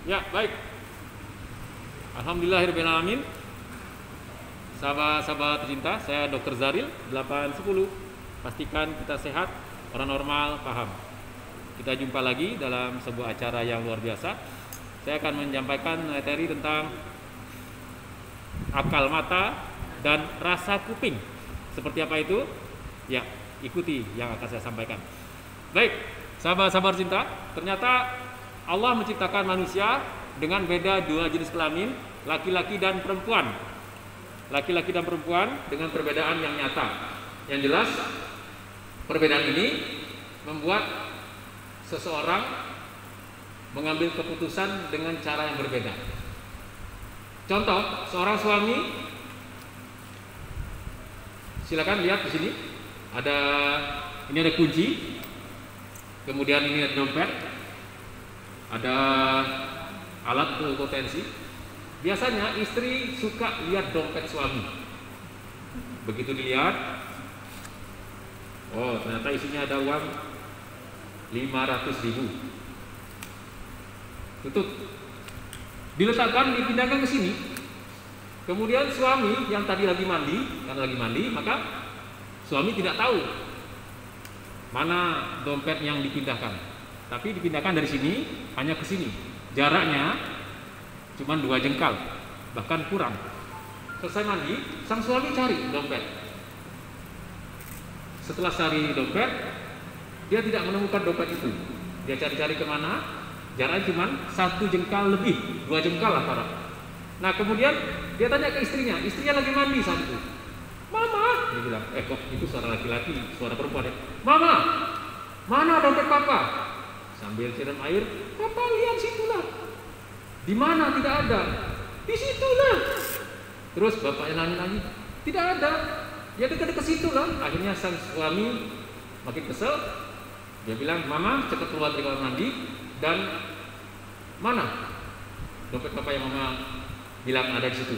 Ya, baik. Alhamdulillahirrahmanirrahim. Sahabat-sahabat tercinta, saya Dr. Zaril 810. Pastikan kita sehat, orang normal, paham. Kita jumpa lagi dalam sebuah acara yang luar biasa. Saya akan menyampaikan materi tentang akal mata dan rasa kuping. Seperti apa itu? Ya, ikuti yang akan saya sampaikan. Baik, sahabat-sahabat tercinta, ternyata Allah menciptakan manusia dengan beda dua jenis kelamin, laki-laki dan perempuan. Laki-laki dan perempuan dengan perbedaan yang nyata. Yang jelas, perbedaan ini membuat seseorang mengambil keputusan dengan cara yang berbeda. Contoh, seorang suami, silakan lihat di sini, ini ada kunci, kemudian ini ada dompet, ada alat potensi. Biasanya istri suka lihat dompet suami. Begitu dilihat, oh ternyata isinya ada uang 500.000. Tutup, diletakkan, dipindahkan ke sini. Kemudian suami yang tadi lagi mandi, karena lagi mandi, maka suami tidak tahu mana dompet yang dipindahkan. Tapi dipindahkan dari sini hanya ke sini. Jaraknya cuma 2 jengkal, bahkan kurang. Selesai mandi, sang suami cari dompet. Setelah cari dompet, dia tidak menemukan dompet itu. Dia cari-cari kemana, jaraknya cuma 1 jengkal lebih, 2 jengkal antara. Nah kemudian dia tanya ke istrinya lagi mandi saat itu. Mama, dia bilang, kok itu suara laki-laki, suara perempuan ya. Mama, mana dompet papa? Sambil siram air, papa lihat situlah. Di mana? Tidak ada. Di situlah. Terus bapaknya nanya lagi, tidak ada. Ya dekat-dekat situ lah. Akhirnya sang suami makin kesel. Dia bilang, mama cepat keluar dari kamar mandi dan mana dompet papa yang mama bilang ada di situ.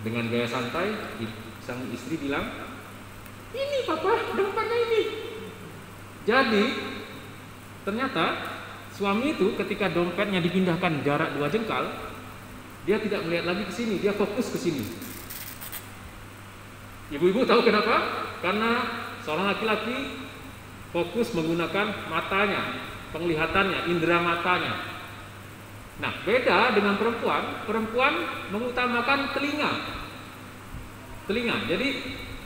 Dengan gaya santai, sang istri bilang, ini papa, dompetnya ini. Jadi ternyata suami itu ketika dompetnya dipindahkan jarak 2 jengkal, dia tidak melihat lagi ke sini, dia fokus ke sini. Ibu-ibu tahu kenapa? Karena seorang laki-laki fokus menggunakan matanya, penglihatannya, indera matanya. Nah, beda dengan perempuan. Perempuan mengutamakan telinga. Jadi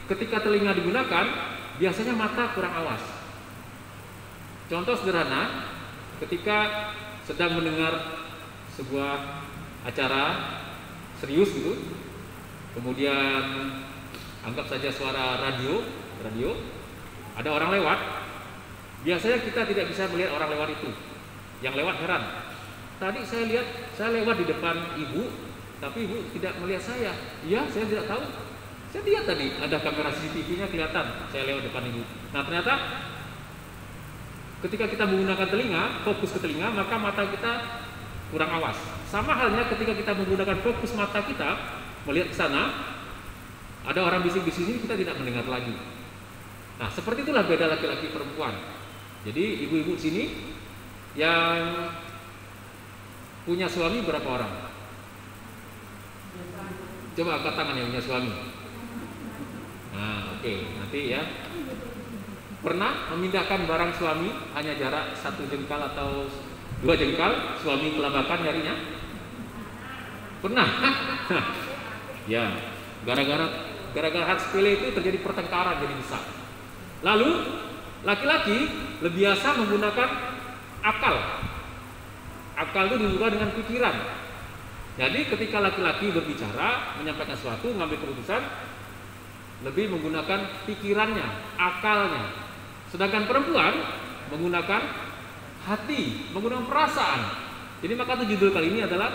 ketika telinga digunakan, biasanya mata kurang awas. Contoh sederhana, ketika sedang mendengar sebuah acara serius gitu, kemudian anggap saja suara radio, ada orang lewat, biasanya kita tidak bisa melihat orang lewat itu. Yang lewat heran, tadi saya lihat, saya lewat di depan ibu, tapi ibu tidak melihat saya. Iya, saya tidak tahu. Saya lihat tadi ada kamera CCTV-nya kelihatan, saya lewat depan ibu. Nah ternyata ketika kita menggunakan telinga, fokus ke telinga, maka mata kita kurang awas. Sama halnya ketika kita menggunakan fokus mata kita melihat ke sana, ada orang bising-bising ini, kita tidak mendengar lagi. Nah, seperti itulah beda laki-laki perempuan. Jadi ibu-ibu sini yang punya suami berapa orang? Coba angkat tangan yang punya suami. Nah, oke, nanti ya. Pernah memindahkan barang suami hanya jarak 1 jengkal atau 2 jengkal, suami kelabakan nyarinya? Pernah? Ya, gara-gara hal sepele itu terjadi pertengkaran jadi besar. Lalu laki-laki lebih biasa menggunakan akal. Akal itu dibuka dengan pikiran. Jadi ketika laki-laki berbicara, menyampaikan sesuatu, mengambil keputusan, lebih menggunakan pikirannya, akalnya. Sedangkan perempuan menggunakan hati, menggunakan perasaan. Jadi maka judul kali ini adalah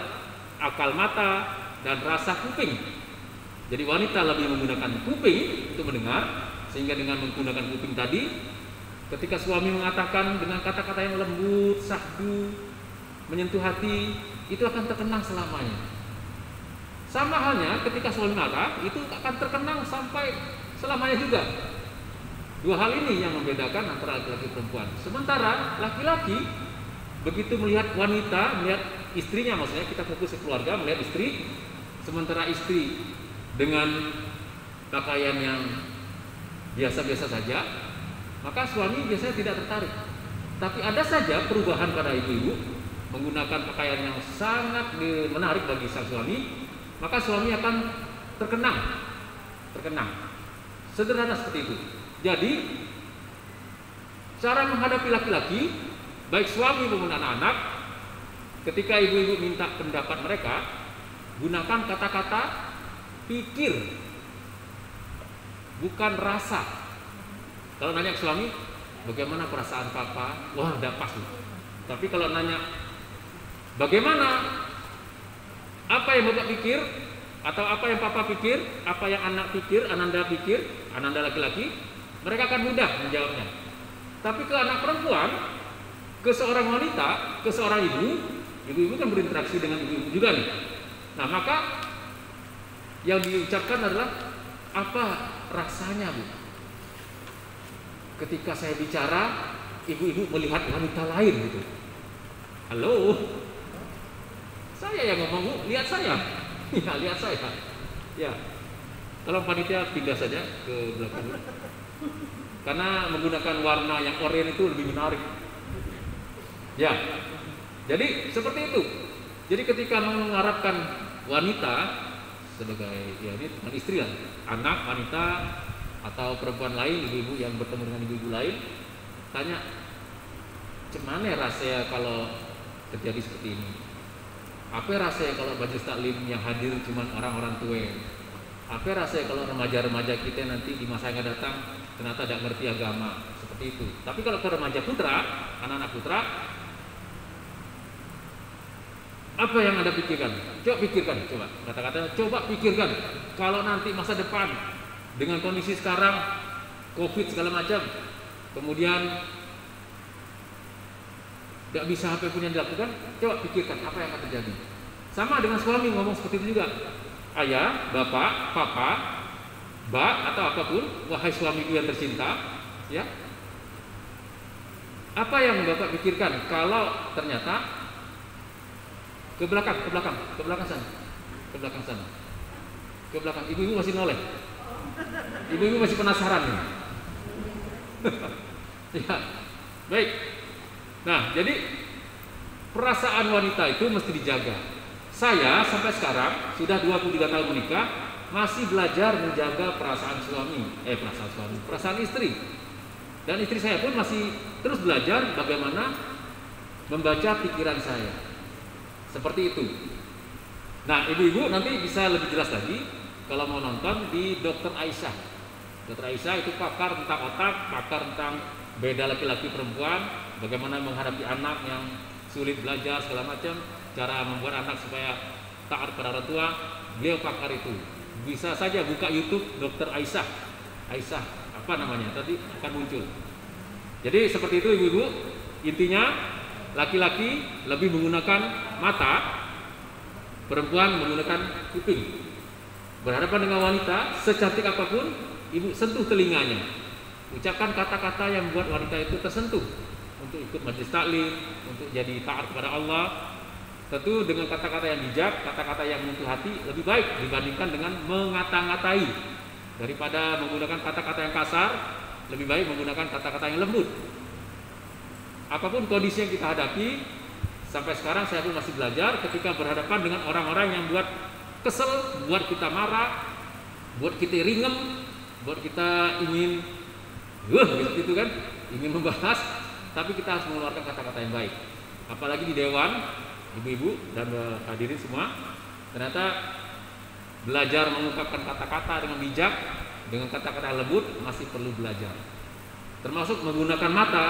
akal mata dan rasa kuping. Jadi wanita lebih menggunakan kuping untuk mendengar, sehingga dengan menggunakan kuping tadi, ketika suami mengatakan dengan kata-kata yang lembut, sahdu, menyentuh hati, itu akan terkenang selamanya. Sama halnya ketika suami marah, itu akan terkenang sampai selamanya juga. Dua hal ini yang membedakan antara laki-laki dan perempuan. Sementara laki-laki begitu melihat wanita, melihat istrinya, maksudnya kita fokus ke keluarga, melihat istri, sementara istri dengan pakaian yang biasa-biasa saja, maka suami biasanya tidak tertarik. Tapi ada saja perubahan pada ibu-ibu menggunakan pakaian yang sangat menarik bagi sang suami, maka suami akan terkenang. Sederhana seperti itu. Jadi cara menghadapi laki-laki, baik suami maupun anak-anak, ketika ibu-ibu minta pendapat mereka, gunakan kata-kata pikir, bukan rasa. Kalau nanya ke suami, bagaimana perasaan papa? Wah, udah pas. Tapi kalau nanya, bagaimana? Apa yang bapak pikir? Atau apa yang papa pikir? Apa yang anak pikir? Ananda pikir? Ananda laki-laki? Mereka akan mudah menjawabnya. Tapi ke anak perempuan, ke seorang wanita, ke seorang ibu-ibu kan berinteraksi dengan ibu-ibu juga nih. Nah, maka yang diucapkan adalah, apa rasanya, Bu? Ketika saya bicara, ibu-ibu melihat wanita lain gitu. Halo, saya yang ngomong, Bu, lihat saya. Ya, lihat saya. Ya, tolong panitia pindah saja ke belakang. Karena menggunakan warna yang oranye itu lebih menarik. Ya, jadi seperti itu. Jadi ketika mengharapkan wanita sebagai, ya ini teman istri lah, anak, wanita, atau perempuan lain, ibu-ibu yang bertemu dengan ibu-ibu lain, tanya, gimana rasanya kalau terjadi seperti ini? Apa rasanya kalau majelis taklim yang hadir cuma orang-orang tua? Apa rasanya kalau remaja-remaja kita nanti di masa yang akan datang ternyata tidak ngerti agama? Seperti itu. Tapi kalau ke remaja putra, anak-anak putra, apa yang Anda pikirkan? Coba pikirkan, coba. Kata-katanya, coba pikirkan. Kalau nanti masa depan dengan kondisi sekarang, COVID segala macam, kemudian tidak bisa apa pun yang dilakukan, coba pikirkan apa yang akan terjadi. Sama dengan suami ngomong seperti itu juga. Ayah, bapak, papa, mbak, atau apapun, wahai suamiku yang tercinta, ya. Apa yang bapak pikirkan kalau ternyata ke belakang sana, ke belakang. Ibu-ibu masih noleh, ibu-ibu masih penasaran nih. Ya, baik. Nah, jadi perasaan wanita itu mesti dijaga. Saya sampai sekarang sudah 23 tahun menikah, masih belajar menjaga perasaan istri. Dan istri saya pun masih terus belajar bagaimana membaca pikiran saya. Seperti itu. Nah, ibu-ibu nanti bisa lebih jelas lagi kalau mau nonton di Dr. Aisyah. Dr. Aisyah itu pakar tentang otak, pakar tentang beda laki-laki perempuan, bagaimana menghadapi anak yang sulit belajar segala macam, cara membuat anak supaya taat pada orang tua. Beliau pakar itu. Bisa saja buka YouTube Dr. Aisyah. Aisyah apa namanya? Tadi akan muncul. Jadi seperti itu ibu-ibu. Intinya laki-laki lebih menggunakan mata, perempuan menggunakan kuping. Berhadapan dengan wanita, secantik apapun, ibu sentuh telinganya. Ucapkan kata-kata yang membuat wanita itu tersentuh untuk ikut majelis taklim, untuk jadi taat kepada Allah. Tentu dengan kata-kata yang bijak, kata-kata yang menyentuh hati lebih baik dibandingkan dengan mengata-ngatai. Daripada menggunakan kata-kata yang kasar, lebih baik menggunakan kata-kata yang lembut. Apapun kondisi yang kita hadapi, sampai sekarang saya pun masih belajar ketika berhadapan dengan orang-orang yang buat kesel, buat kita marah, buat kita ringem, buat kita ingin gitu kan, ingin membahas, tapi kita harus mengeluarkan kata-kata yang baik. Apalagi di dewan, ibu-ibu dan hadirin semua, ternyata belajar mengungkapkan kata-kata dengan bijak, dengan kata-kata lembut masih perlu belajar. Termasuk menggunakan mata,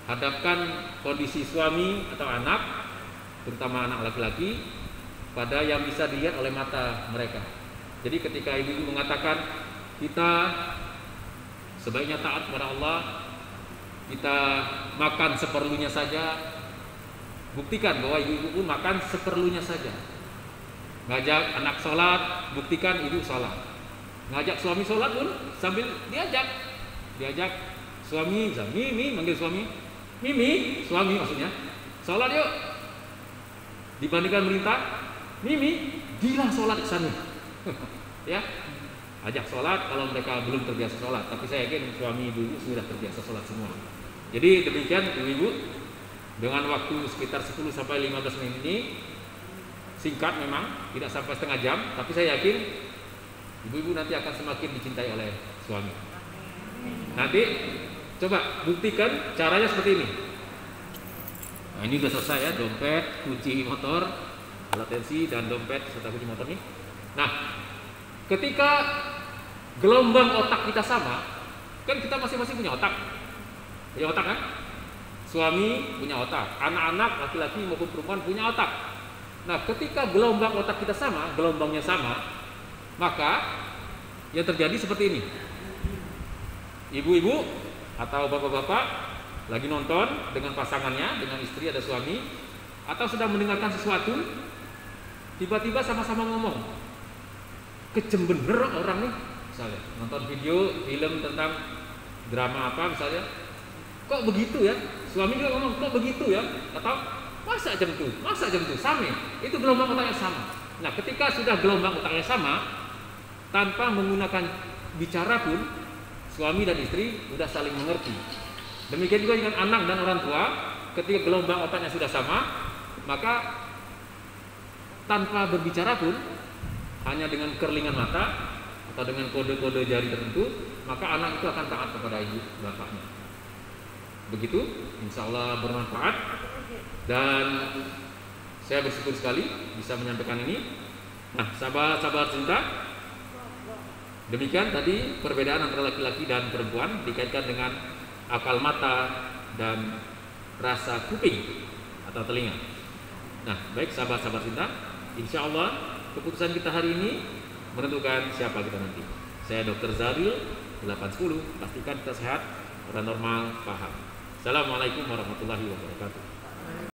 hadapkan kondisi suami atau anak, terutama anak laki-laki, pada yang bisa dilihat oleh mata mereka. Jadi ketika ibu-ibu mengatakan kita sebaiknya taat kepada Allah, kita makan seperlunya saja, buktikan bahwa ibu-ibu pun makan seperlunya saja. Ngajak anak sholat, buktikan ibu sholat. Ngajak suami sholat pun sambil diajak suami, Mimi, manggil suami, Mimi, suami maksudnya, sholat yuk, dibandingkan minta, Mimi, gila sholat ke sana. Ya, ajak sholat kalau mereka belum terbiasa sholat. Tapi saya yakin suami ibu sudah terbiasa sholat semua. Jadi demikian ibu-ibu, dengan waktu sekitar 10 sampai 15 menit ini, singkat memang, tidak sampai setengah jam, tapi saya yakin ibu-ibu nanti akan semakin dicintai oleh suami. Nanti coba buktikan caranya seperti ini. Nah, ini sudah selesai ya, dompet, kunci motor, alat tensi dan dompet serta kunci motor nih. Nah, ketika gelombang otak kita sama, kan kita masing-masing punya otak. Punya otak kan? Suami punya otak, anak-anak laki-laki maupun perempuan punya otak. Nah, ketika gelombang otak kita sama, gelombangnya sama, maka yang terjadi seperti ini. Ibu-ibu atau bapak-bapak lagi nonton dengan pasangannya, dengan istri ada suami, atau sedang mendengarkan sesuatu, tiba-tiba sama-sama ngomong, kejem bener orang nih, misalnya nonton video film tentang drama apa misalnya, kok begitu ya, suami juga ngomong kok begitu ya, atau masa jam itu, sama, itu gelombang otaknya sama. Nah, ketika sudah gelombang otaknya sama, tanpa menggunakan bicara pun, suami dan istri sudah saling mengerti. Demikian juga dengan anak dan orang tua, ketika gelombang otaknya sudah sama, maka tanpa berbicara pun, hanya dengan kerlingan mata atau dengan kode-kode jari tertentu, maka anak itu akan taat kepada ibu bapaknya. Begitu, insya Allah bermanfaat. Dan saya bersyukur sekali bisa menyampaikan ini. Nah, sahabat-sahabat cinta, demikian tadi perbedaan antara laki-laki dan perempuan dikaitkan dengan akal mata dan rasa kuping atau telinga. Nah, baik sahabat-sahabat cinta, insya Allah keputusan kita hari ini menentukan siapa kita nanti. Saya Dr. Zaril 810, pastikan kita sehat, orang normal, paham. Assalamualaikum warahmatullahi wabarakatuh.